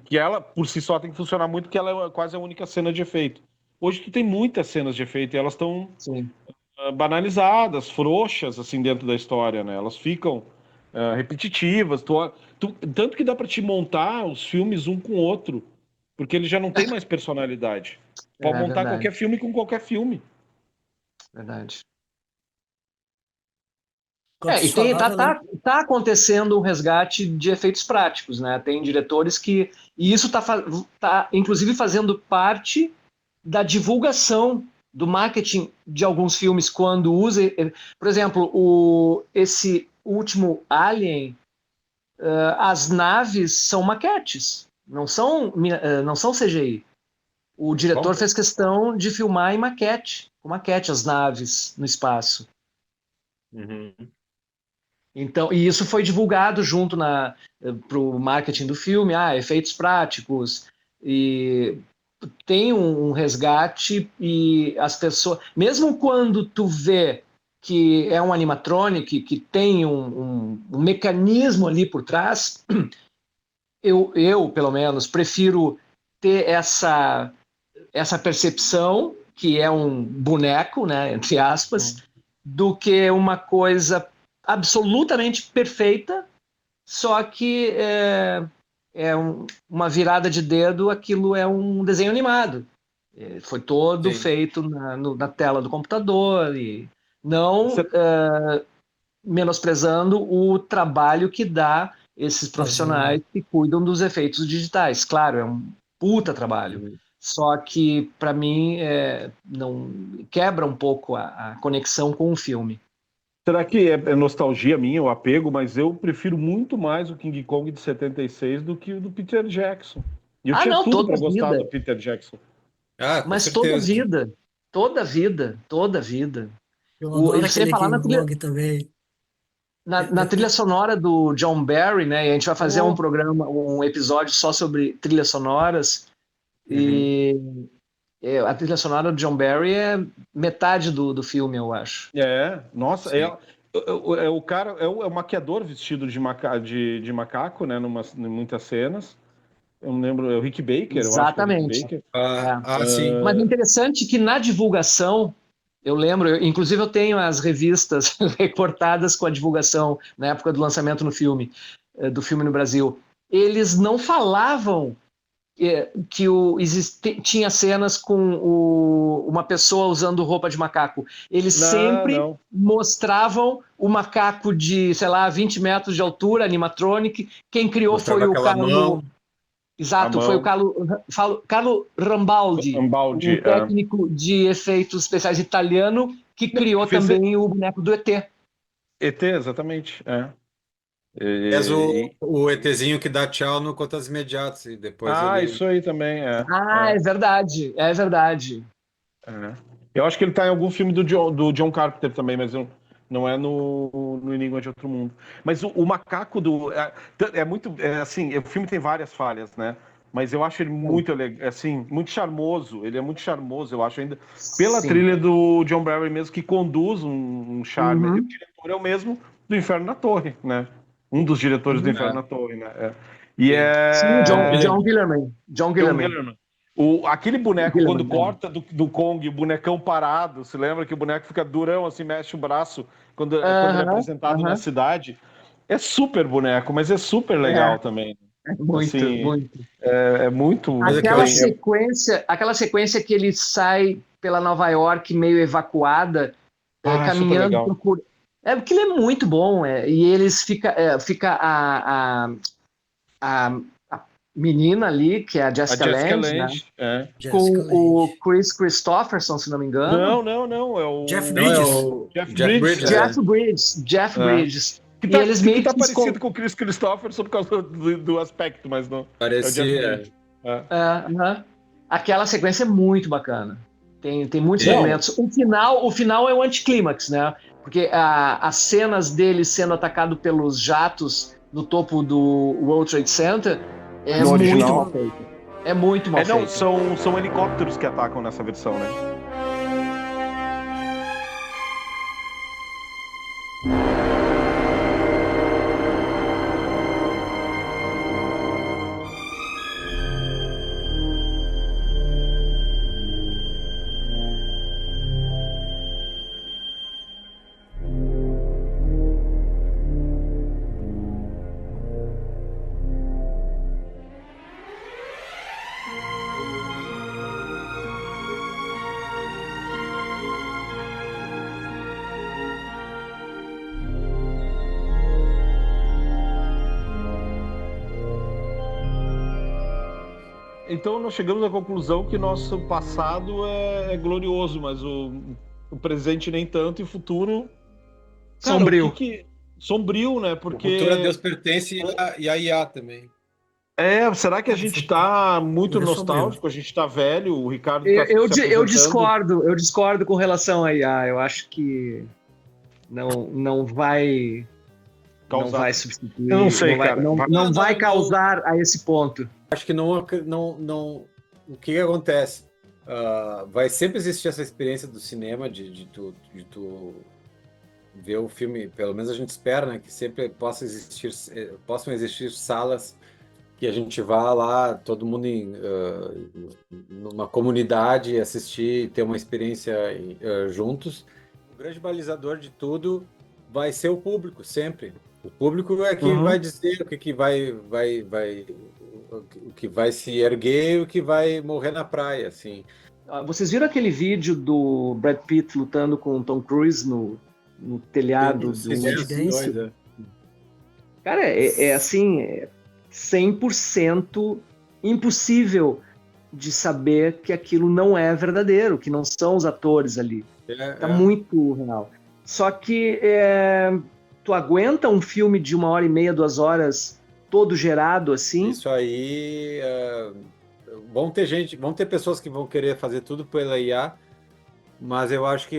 que ela, por si só, tem que funcionar muito, porque ela é quase a única cena de efeito. Hoje tu tem muitas cenas de efeito e elas estão sim. banalizadas, frouxas, assim, dentro da história, né? Elas ficam repetitivas. Tanto que dá para te montar os filmes um com o outro, porque ele já não tem mais personalidade. Pode É montar qualquer verdade, filme com qualquer filme. verdade. Quando E se falava, né? tá acontecendo um resgate de efeitos práticos, né? Tem diretores que. E isso tá inclusive fazendo parte da divulgação do marketing de alguns filmes quando usa. Por exemplo, esse último Alien, as naves são maquetes, não são CGI. O Bom, diretor fez questão de filmar em maquete, com maquete, as naves no espaço. uhum. Então, e isso foi divulgado junto para o marketing do filme, efeitos práticos, e tem um resgate e as pessoas, mesmo quando tu vê que é um animatronic, que tem um mecanismo ali por trás, eu, pelo menos, prefiro ter essa percepção que é um boneco, né, entre aspas, do que uma coisa absolutamente perfeita, só que uma virada de dedo, aquilo é um desenho animado. Foi todo Sim, feito na tela do computador e não Você- menosprezando o trabalho que dá esses Fazer, né? profissionais que cuidam dos efeitos digitais. Claro, é um puta trabalho. uhum. Só que, para mim, não quebra um pouco a conexão com o filme. Será que é nostalgia minha, o apego, mas eu prefiro muito mais o King Kong de 76 do que o do Peter Jackson. E eu Ah, tinha não, tudo toda para a gostar vida. do Peter Jackson. Ah, com Mas toda a certeza. vida. Toda a vida. Toda a vida. Eu adoro E sem aquele falar King na trilha, Kong também. na, Eu- na eu- trilha eu- sonora do John Barry, né? E a gente vai fazer um Oh, programa, um episódio só sobre trilhas sonoras. uhum. E A trilha sonora do John Barry é metade do filme, eu acho. Nossa, o cara é o maquiador vestido de macaco, né, em muitas cenas. Eu não lembro, é o Rick Baker, eu acho que é o Rick Exatamente. Baker. Sim. Mas é interessante que na divulgação, eu lembro, inclusive eu tenho as revistas recortadas com a divulgação na época do lançamento do filme no Brasil. Eles não falavam que tinha cenas com uma pessoa usando roupa de macaco. Eles sempre mostravam o macaco de, sei lá, 20 metros de altura, animatronic. Quem criou Mostrava foi o aquela Carlo... mão. Exato, foi o Carlo Rambaldi, um técnico de efeitos especiais italiano, que criou também o boneco do ET. ET, exatamente, O ETzinho que dá tchau no Contas Imediatas e depois isso aí também, é verdade, é verdade. Eu acho que ele tá em algum filme do John Carpenter também, mas não é no Enigma de Outro Mundo. Mas o macaco é muito, assim, o filme tem várias falhas, né? Mas eu acho ele muito assim, muito charmoso. Ele é muito charmoso, eu acho, ainda pela trilha do John Barry mesmo, que conduz um charme. Uhum. E o diretor é o mesmo do Inferno na Torre, né? Um dos diretores do Inferno na Torre, né? Sim, John Guillermin. John Guillermin. Aquele boneco, quando corta do Kong, o bonecão parado, se lembra que o boneco fica durão, assim, mexe o braço quando ele é apresentado na cidade. É super boneco, mas é super legal também. Muito, assim, muito. É muito... Aquela sequência que ele sai pela Nova York meio evacuada, caminhando... Porque ele é muito bom, e eles fica a menina ali, que é a Jessica Lange, né? Com o Chris Christopherson, se não me engano. Não, é o... Jeff Bridges. Jeff Bridges. Que tá parecido com o Chris Christopherson por causa do aspecto, mas não. Parecia. Aquela sequência é muito bacana. Tem muitos elementos. O final é o anticlímax, né? Porque as cenas dele sendo atacado pelos jatos no topo do World Trade Center é muito mal feito. É muito mal feito. São helicópteros que atacam nessa versão, né? Então nós chegamos à conclusão que nosso passado é glorioso, mas o presente nem tanto e o futuro... Sombrio. Sombrio, né? Porque... O futuro a Deus pertence e a IA também. Será que a gente está muito nostálgico? A gente está velho? O Ricardo tá eu discordo com relação a IA. Eu acho que não vai... causar. Não vai substituir. Eu não sei, cara. Não vai causar a esse ponto. Acho que não. O que acontece? Vai sempre existir essa experiência do cinema de tu ver o filme. Pelo menos a gente espera, né, que sempre possam existir salas que a gente vá lá, todo mundo numa comunidade assistir, ter uma experiência juntos. O grande balizador de tudo vai ser o público, sempre. O público é que vai dizer o que vai se erguer e o que vai morrer na praia, assim. Vocês viram aquele vídeo do Brad Pitt lutando com o Tom Cruise no telhado do edifício? Cara, assim, 100% impossível de saber que aquilo não é verdadeiro, que não são os atores ali. Tá muito real. Só que tu aguenta um filme de 1h30, 2 horas, todo gerado assim? Isso aí... vão ter pessoas que vão querer fazer tudo pela IA, mas eu acho que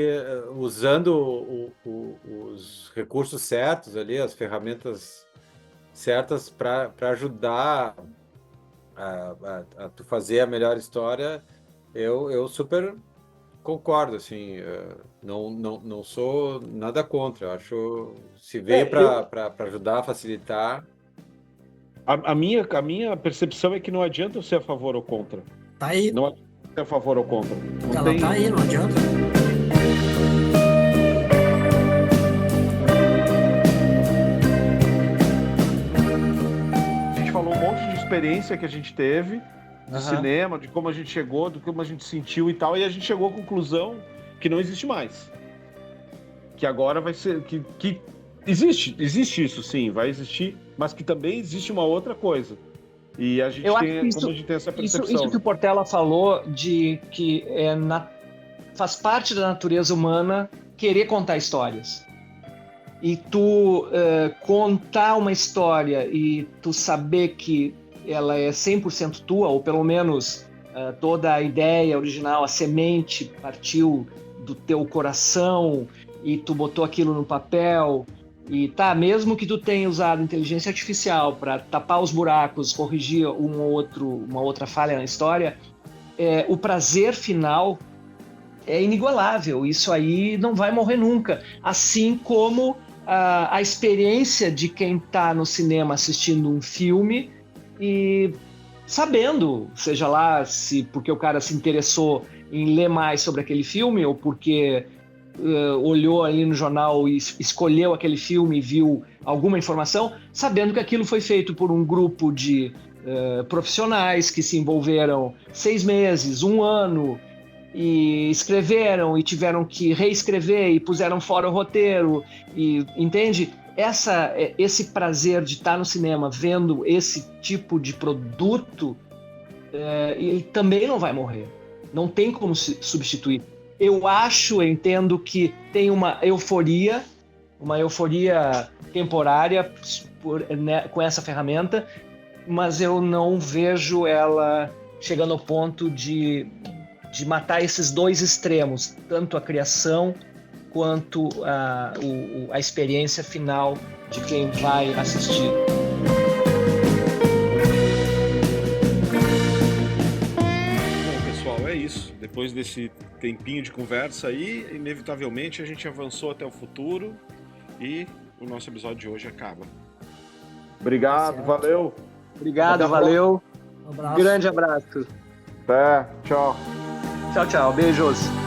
usando os recursos certos ali, as ferramentas certas para ajudar a tu fazer a melhor história, Eu super concordo, assim, não sou nada contra. Eu acho se veio para ajudar, facilitar. A minha percepção é que não adianta eu ser a favor ou contra. Tá aí, Não adianta ser a favor ou contra. Não ela tem... tá aí, não adianta. A gente falou um monte de experiência que a gente teve de Aham. cinema, de como a gente chegou, de como a gente sentiu e tal, e a gente chegou à conclusão que não existe mais. Que agora vai ser... Que existe isso, sim, vai existir, mas que também existe uma outra coisa. E a gente Eu acho tem, que isso- como a gente tem essa percepção. Isso que o Portela falou de que faz parte da natureza humana querer contar histórias. E tu contar uma história e tu saber que ela é 100% tua, ou pelo menos toda a ideia original, a semente partiu do teu coração e tu botou aquilo no papel. E tá, mesmo que tu tenha usado inteligência artificial para tapar os buracos, corrigir uma outra falha na história, o prazer final é inigualável. Isso aí não vai morrer nunca. Assim como a experiência de quem está no cinema assistindo um filme e sabendo, seja lá se porque o cara se interessou em ler mais sobre aquele filme ou porque olhou ali no jornal e escolheu aquele filme e viu alguma informação, sabendo que aquilo foi feito por um grupo de profissionais que se envolveram 6 meses, 1 ano, e escreveram e tiveram que reescrever e puseram fora o roteiro, e entende? Esse prazer de estar no cinema vendo esse tipo de produto, ele também não vai morrer. Não tem como se substituir. Eu entendo que tem uma euforia temporária com essa ferramenta, mas eu não vejo ela chegando ao ponto de matar esses dois extremos, tanto a criação quanto a experiência final de quem vai assistir. Bom, pessoal, é isso. Depois desse tempinho de conversa aí, inevitavelmente a gente avançou até o futuro e o nosso episódio de hoje acaba. Obrigado, Certo. valeu. Obrigado, Até a valeu. Um abraço. Grande abraço. Até, tchau. Tchau, tchau. Beijos.